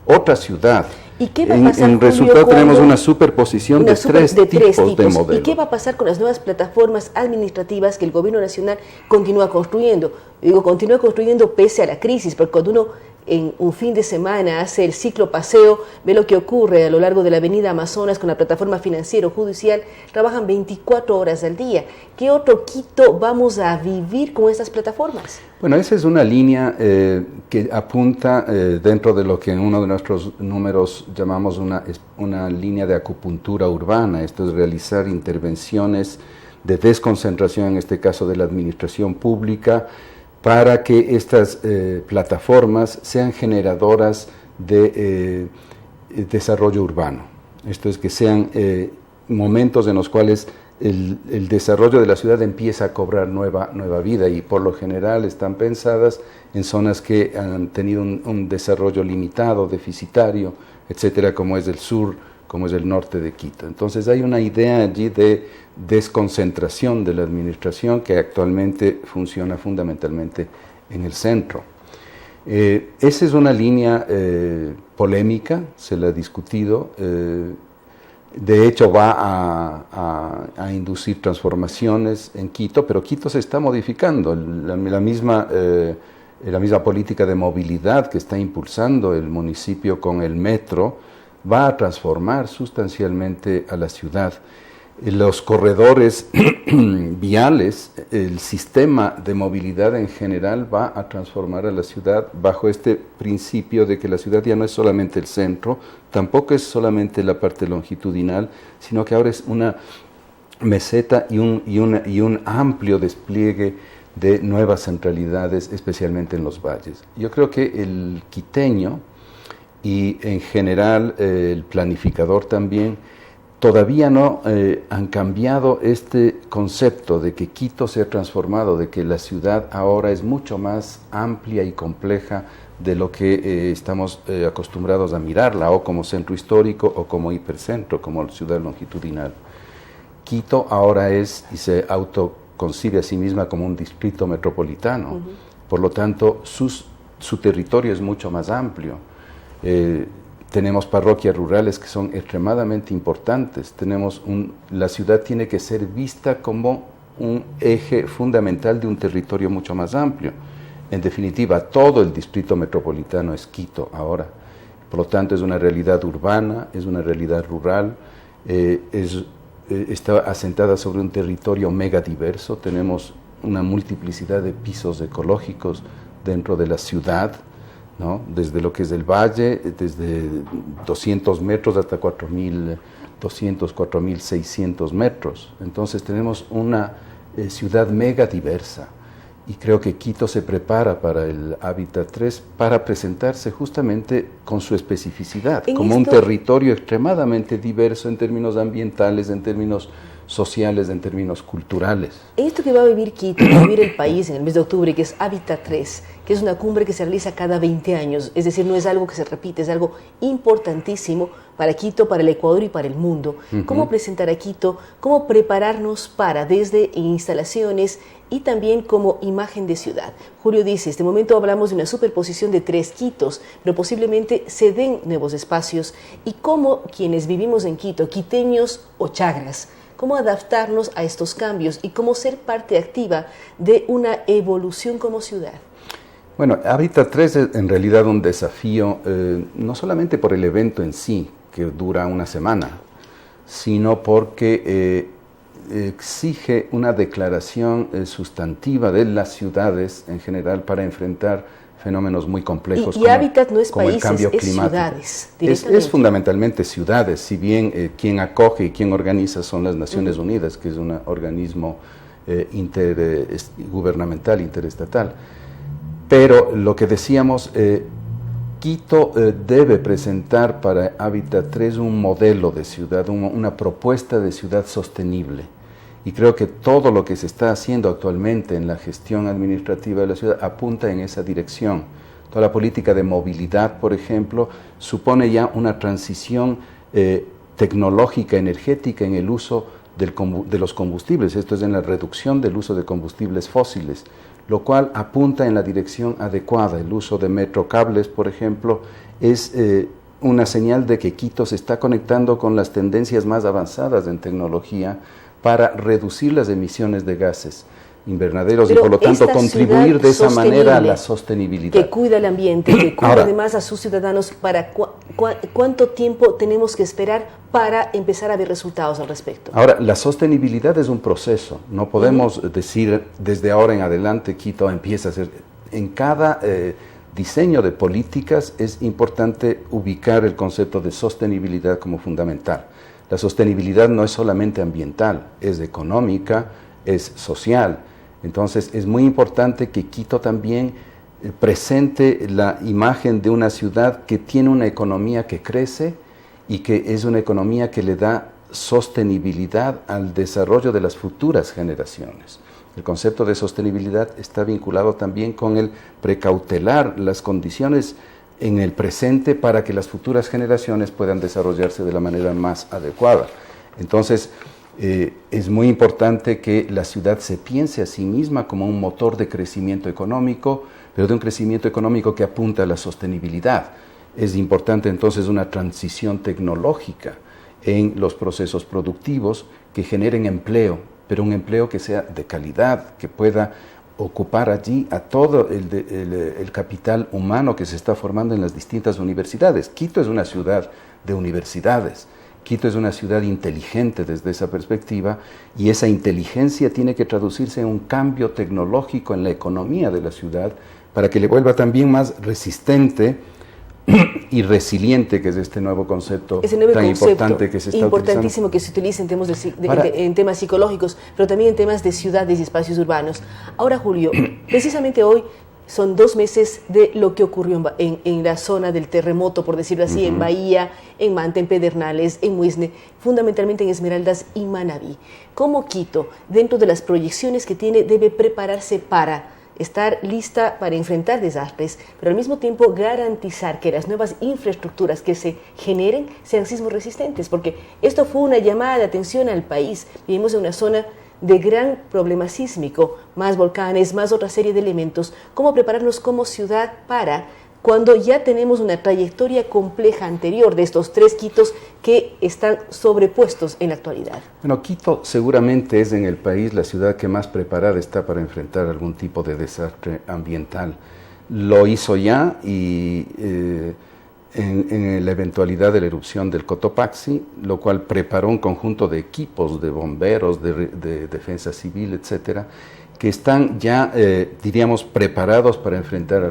otra ciudad. ¿Y qué va a pasar, en resultado tenemos una superposición de tres tipos de modelos. ¿Y qué va a pasar con las nuevas plataformas administrativas que el gobierno nacional continúa construyendo? Digo, continúa construyendo pese a la crisis, porque cuando uno en un fin de semana hace el ciclo paseo, ve lo que ocurre a lo largo de la avenida Amazonas con la plataforma financiero-judicial, trabajan 24 horas al día. ¿Qué otro Quito vamos a vivir con estas plataformas? Bueno, esa es una línea que apunta dentro de lo que en uno de nuestros números llamamos una línea de acupuntura urbana. Esto es realizar intervenciones de desconcentración, en este caso de la administración pública, para que estas plataformas sean generadoras de desarrollo urbano. Esto es que sean momentos en los cuales el desarrollo de la ciudad empieza a cobrar nueva vida, y por lo general están pensadas en zonas que han tenido un desarrollo limitado, deficitario, etcétera, como es el sur, como es el norte de Quito. Entonces hay una idea allí de desconcentración de la administración que actualmente funciona fundamentalmente en el centro. Esa es una línea polémica, se la ha discutido, de hecho va a inducir transformaciones en Quito, pero Quito se está modificando. La misma política de movilidad que está impulsando el municipio con el metro va a transformar sustancialmente a la ciudad. Los corredores viales, el sistema de movilidad en general va a transformar a la ciudad bajo este principio de que la ciudad ya no es solamente el centro, tampoco es solamente la parte longitudinal, sino que ahora es una meseta y un amplio despliegue de nuevas centralidades, especialmente en los valles. Yo creo que el quiteño y en general el planificador también todavía no han cambiado este concepto de que Quito se ha transformado, de que la ciudad ahora es mucho más amplia y compleja de lo que estamos acostumbrados a mirarla, o como centro histórico o como hipercentro, como ciudad longitudinal. Quito ahora es y se autoconcibe a sí misma como un distrito metropolitano, por lo tanto su territorio es mucho más amplio. Tenemos parroquias rurales que son extremadamente importantes. La ciudad tiene que ser vista como un eje fundamental de un territorio mucho más amplio. En definitiva, todo el distrito metropolitano es Quito ahora. Por lo tanto, es una realidad urbana, es una realidad rural, está asentada sobre un territorio mega diverso. Tenemos una multiplicidad de pisos ecológicos dentro de la ciudad, ¿no? Desde lo que es el valle, desde 200 metros hasta 4.200, 4.600 metros. Entonces tenemos una ciudad mega diversa, y creo que Quito se prepara para el Hábitat 3 para presentarse justamente con su especificidad, como un territorio extremadamente diverso en términos ambientales, en términos sociales, en términos culturales. Esto que va a vivir Quito, va a vivir el país en el mes de octubre, que es Hábitat 3, que es una cumbre que se realiza cada 20 años, es decir, no es algo que se repite, es algo importantísimo para Quito, para el Ecuador y para el mundo. ¿Cómo presentar a Quito? ¿Cómo prepararnos para, desde instalaciones y también como imagen de ciudad? Julio dice, este momento hablamos de una superposición de 3 Quitos, pero posiblemente se den nuevos espacios, y cómo quienes vivimos en Quito, quiteños o chagras, cómo adaptarnos a estos cambios y cómo ser parte activa de una evolución como ciudad. Bueno, Hábitat 3 es en realidad un desafío, no solamente por el evento en sí, que dura una semana, sino porque exige una declaración sustantiva de las ciudades en general para enfrentar fenómenos muy complejos y Hábitat no es como países, el cambio es climático. Ciudades. Es fundamentalmente ciudades, si bien quien acoge y quien organiza son las Naciones Unidas, que es un organismo intergubernamental, interestatal. Pero lo que decíamos, Quito debe presentar para Hábitat 3 un modelo de ciudad, una propuesta de ciudad sostenible. Y creo que todo lo que se está haciendo actualmente en la gestión administrativa de la ciudad apunta en esa dirección. Toda la política de movilidad, por ejemplo, supone ya una transición tecnológica, energética en el uso de los combustibles. Esto es en la reducción del uso de combustibles fósiles, lo cual apunta en la dirección adecuada. El uso de metrocables, por ejemplo, es una señal de que Quito se está conectando con las tendencias más avanzadas en tecnología para reducir las emisiones de gases invernaderos y por lo tanto contribuir de esa manera a la sostenibilidad. Que cuida el ambiente, que cuida además a sus ciudadanos. ¿Para cuánto tiempo tenemos que esperar para empezar a ver resultados al respecto? Ahora, la sostenibilidad es un proceso. No podemos decir desde ahora en adelante Quito empieza a ser. En cada diseño de políticas es importante ubicar el concepto de sostenibilidad como fundamental. La sostenibilidad no es solamente ambiental, es económica, es social. Entonces es muy importante que Quito también presente la imagen de una ciudad que tiene una economía que crece y que es una economía que le da sostenibilidad al desarrollo de las futuras generaciones. El concepto de sostenibilidad está vinculado también con el precautelar las condiciones en el presente para que las futuras generaciones puedan desarrollarse de la manera más adecuada. Entonces, es muy importante que la ciudad se piense a sí misma como un motor de crecimiento económico, pero de un crecimiento económico que apunta a la sostenibilidad. Es importante entonces una transición tecnológica en los procesos productivos que generen empleo, pero un empleo que sea de calidad, que pueda ocupar allí a todo el capital humano que se está formando en las distintas universidades. Quito es una ciudad de universidades. Quito es una ciudad inteligente desde esa perspectiva y esa inteligencia tiene que traducirse en un cambio tecnológico en la economía de la ciudad para que le vuelva también más resistente y resiliente, que es este nuevo concepto tan importante que se está importantísimo utilizando. Que se utilice en temas psicológicos, pero también en temas de ciudades y espacios urbanos. Ahora, Julio, precisamente hoy son 2 meses de lo que ocurrió en la zona del terremoto, por decirlo así, en Bahía, en Manta, en Pedernales, en Muisne, fundamentalmente en Esmeraldas y Manabí. ¿Cómo Quito, dentro de las proyecciones que tiene, debe prepararse para estar lista para enfrentar desastres, pero al mismo tiempo garantizar que las nuevas infraestructuras que se generen sean sismo resistentes? Porque esto fue una llamada de atención al país. Vivimos en una zona de gran problema sísmico, más volcanes, más otra serie de elementos. ¿Cómo prepararnos como ciudad para cuando ya tenemos una trayectoria compleja anterior de estos 3 Quitos que están sobrepuestos en la actualidad? Bueno, Quito seguramente es en el país la ciudad que más preparada está para enfrentar algún tipo de desastre ambiental. Lo hizo ya y en la eventualidad de la erupción del Cotopaxi, lo cual preparó un conjunto de equipos de bomberos, de defensa civil, etcétera, que están ya, diríamos, preparados para enfrentar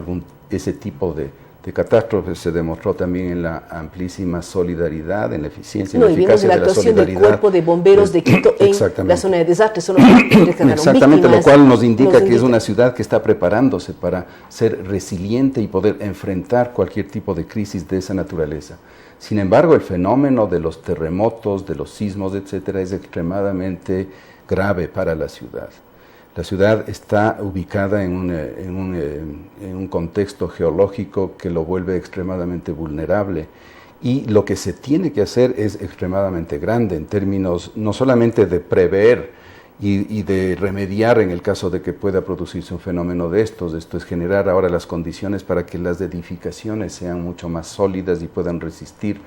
ese tipo de catástrofes. Se demostró también en la amplísima solidaridad, en la eficiencia y la eficacia de la solidaridad. Y vimos la actuación del Cuerpo de Bomberos de Quito en la zona de desastres. Son los que exactamente, víctimas, lo cual nos indica que es una ciudad que está preparándose para ser resiliente y poder enfrentar cualquier tipo de crisis de esa naturaleza. Sin embargo, el fenómeno de los terremotos, de los sismos, etcétera, es extremadamente grave para la ciudad. La ciudad está ubicada en un contexto geológico que lo vuelve extremadamente vulnerable, y lo que se tiene que hacer es extremadamente grande en términos no solamente de prever y de remediar en el caso de que pueda producirse un fenómeno de estos. Esto es generar ahora las condiciones para que las edificaciones sean mucho más sólidas y puedan resistir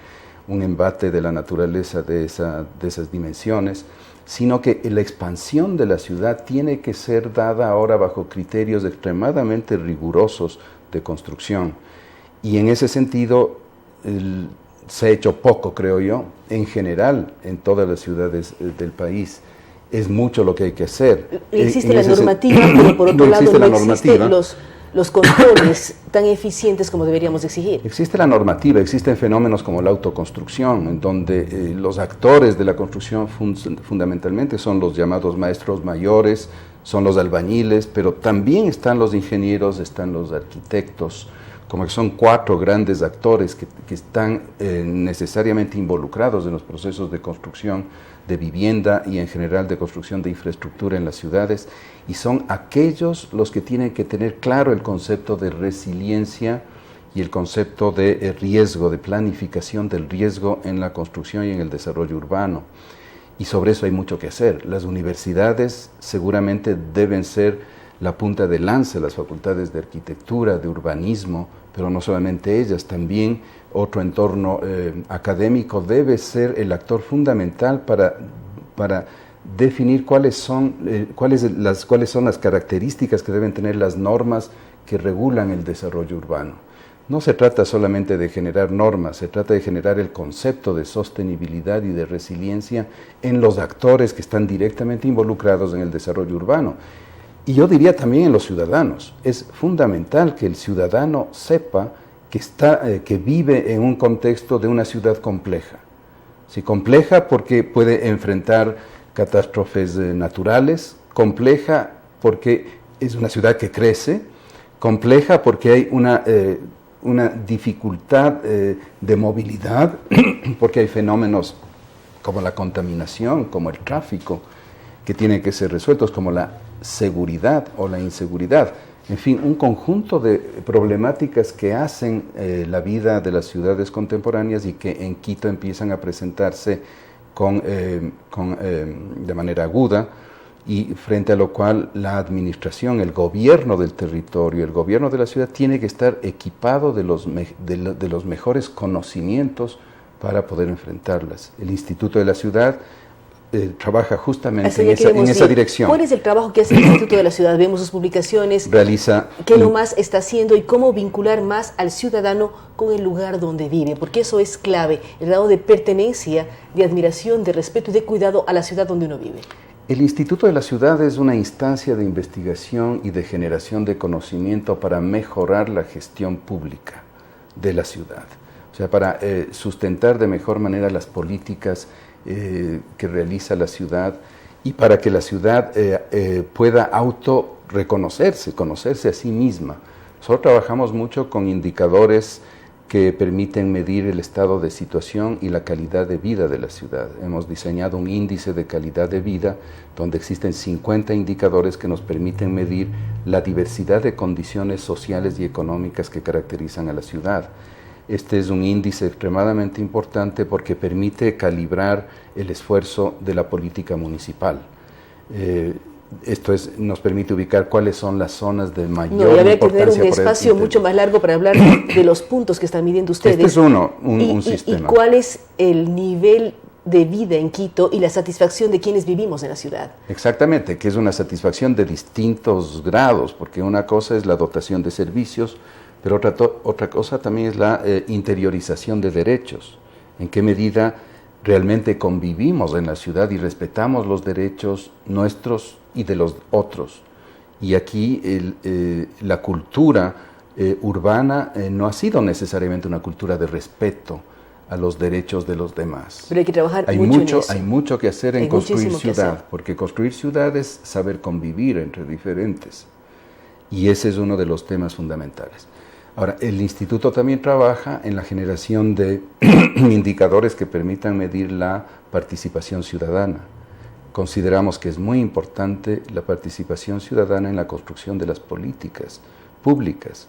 un embate de la naturaleza de esas dimensiones, sino que la expansión de la ciudad tiene que ser dada ahora bajo criterios extremadamente rigurosos de construcción. Y en ese sentido se ha hecho poco, creo yo, en general en todas las ciudades del país. Es mucho lo que hay que hacer. Existe la normativa, pero por otro lado no existen los controles tan eficientes como deberíamos exigir. Existe la normativa, existen fenómenos como la autoconstrucción, en donde los actores de la construcción fundamentalmente son los llamados maestros mayores, son los albañiles, pero también están los ingenieros, están los arquitectos, como que son 4 grandes actores que están necesariamente involucrados en los procesos de construcción de vivienda y en general de construcción de infraestructura en las ciudades, y son aquellos los que tienen que tener claro el concepto de resiliencia y el concepto de riesgo, de planificación del riesgo en la construcción y en el desarrollo urbano. Y sobre eso hay mucho que hacer. Las universidades seguramente deben ser la punta de lanza, las facultades de arquitectura, de urbanismo, pero no solamente ellas, también otro entorno académico debe ser el actor fundamental para definir cuáles son las características que deben tener las normas que regulan el desarrollo urbano. No se trata solamente de generar normas, se trata de generar el concepto de sostenibilidad y de resiliencia en los actores que están directamente involucrados en el desarrollo urbano. Y yo diría también en los ciudadanos. Es fundamental que el ciudadano sepa que vive en un contexto de una ciudad compleja. Sí, compleja porque puede enfrentar catástrofes naturales, compleja porque es una ciudad que crece, compleja porque hay una dificultad de movilidad, porque hay fenómenos como la contaminación, como el tráfico, que tienen que ser resueltos, como la seguridad o la inseguridad. En fin, un conjunto de problemáticas que hacen la vida de las ciudades contemporáneas y que en Quito empiezan a presentarse de manera aguda, y frente a lo cual la administración, el gobierno del territorio, el gobierno de la ciudad tiene que estar equipado de los mejores conocimientos para poder enfrentarlas. El Instituto de la Ciudad trabaja justamente en esa dirección. ¿Cuál es el trabajo que hace el Instituto de la Ciudad? Vemos sus publicaciones. Realiza. ¿Qué lo más está haciendo y cómo vincular más al ciudadano con el lugar donde vive? Porque eso es clave, el grado de pertenencia, de admiración, de respeto y de cuidado a la ciudad donde uno vive. El Instituto de la Ciudad es una instancia de investigación y de generación de conocimiento para mejorar la gestión pública de la ciudad. O sea, para sustentar de mejor manera las políticas que realiza la ciudad, y para que la ciudad pueda conocerse a sí misma. Nosotros trabajamos mucho con indicadores que permiten medir el estado de situación y la calidad de vida de la ciudad. Hemos diseñado un índice de calidad de vida donde existen 50 indicadores que nos permiten medir la diversidad de condiciones sociales y económicas que caracterizan a la ciudad. Este es un índice extremadamente importante porque permite calibrar el esfuerzo de la política municipal. Nos permite ubicar cuáles son las zonas de mayor importancia. Habría que tener un espacio mucho más largo para hablar de los puntos que están midiendo ustedes. Este es un sistema. ¿Y cuál es el nivel de vida en Quito y la satisfacción de quienes vivimos en la ciudad? Exactamente, que es una satisfacción de distintos grados, porque una cosa es la dotación de servicios, pero otra cosa también es la interiorización de derechos. ¿En qué medida realmente convivimos en la ciudad y respetamos los derechos nuestros y de los otros? Y aquí la cultura urbana no ha sido necesariamente una cultura de respeto a los derechos de los demás. Pero hay que trabajar mucho en eso. Hay mucho que hacer en construir ciudad, porque construir ciudad es saber convivir entre diferentes. Y ese es uno de los temas fundamentales. Ahora, el instituto también trabaja en la generación de indicadores que permitan medir la participación ciudadana. Consideramos que es muy importante la participación ciudadana en la construcción de las políticas públicas.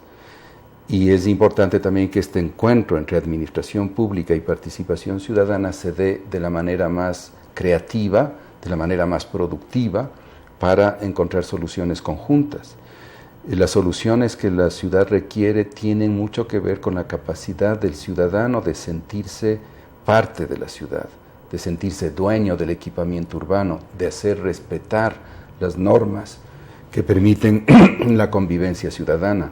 Y es importante también que este encuentro entre administración pública y participación ciudadana se dé de la manera más creativa, de la manera más productiva, para encontrar soluciones conjuntas. Las soluciones que la ciudad requiere tienen mucho que ver con la capacidad del ciudadano de sentirse parte de la ciudad, de sentirse dueño del equipamiento urbano, de hacer respetar las normas que permiten la convivencia ciudadana.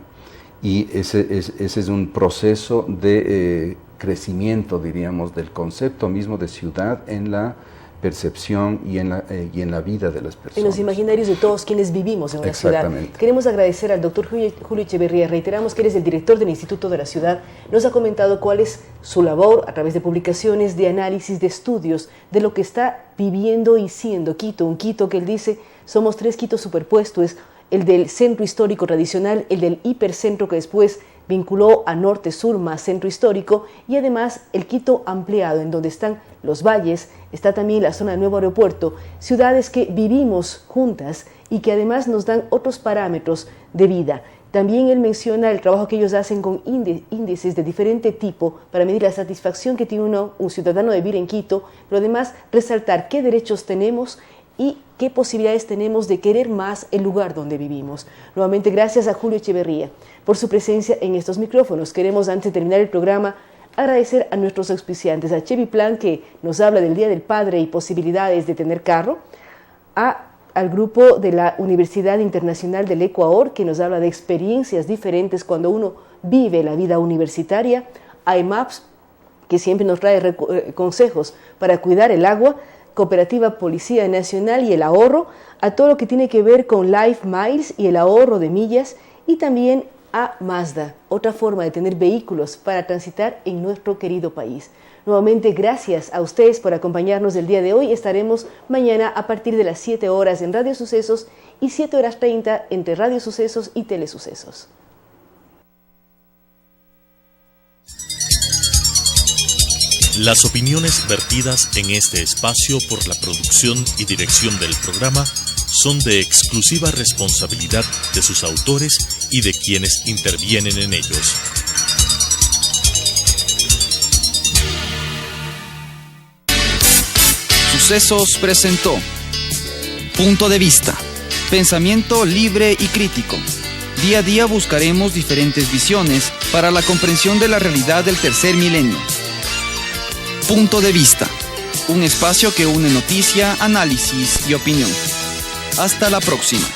Y ese es un proceso de crecimiento, diríamos, del concepto mismo de ciudad en la percepción y en la vida de las personas. En los imaginarios de todos quienes vivimos en una ciudad. Queremos agradecer al doctor Julio Echeverría. Reiteramos que eres el director del Instituto de la Ciudad. Nos ha comentado cuál es su labor a través de publicaciones, de análisis, de estudios, de lo que está viviendo y siendo Quito. Un Quito que él dice, somos 3 Quitos superpuestos, el del centro histórico tradicional, el del hipercentro que después vinculó a norte-sur más centro histórico, y además el Quito ampliado, en donde están los valles, está también la zona del nuevo aeropuerto, ciudades que vivimos juntas y que además nos dan otros parámetros de vida. También él menciona el trabajo que ellos hacen con índices de diferente tipo para medir la satisfacción que tiene un ciudadano de vivir en Quito, pero además resaltar qué derechos tenemos y qué posibilidades tenemos de querer más el lugar donde vivimos. Nuevamente, gracias a Julio Echeverría por su presencia en estos micrófonos. Queremos, antes de terminar el programa, agradecer a nuestros auspiciantes, a Chevy Plan, que nos habla del Día del Padre y posibilidades de tener carro, al grupo de la Universidad Internacional del Ecuador, que nos habla de experiencias diferentes cuando uno vive la vida universitaria, a EMAPS, que siempre nos trae consejos para cuidar el agua, Cooperativa Policía Nacional y el ahorro, a todo lo que tiene que ver con Life Miles y el ahorro de millas, y también a Mazda, otra forma de tener vehículos para transitar en nuestro querido país. Nuevamente, gracias a ustedes por acompañarnos el día de hoy. Estaremos mañana a partir de las 7 horas en Radio Sucesos y 7:30 entre Radio Sucesos y Telesucesos. Las opiniones vertidas en este espacio por la producción y dirección del programa son de exclusiva responsabilidad de sus autores y de quienes intervienen en ellos. Sucesos presentó Punto de Vista, pensamiento libre y crítico. Día a día buscaremos diferentes visiones para la comprensión de la realidad del tercer milenio. Punto de Vista, un espacio que une noticia, análisis y opinión. Hasta la próxima.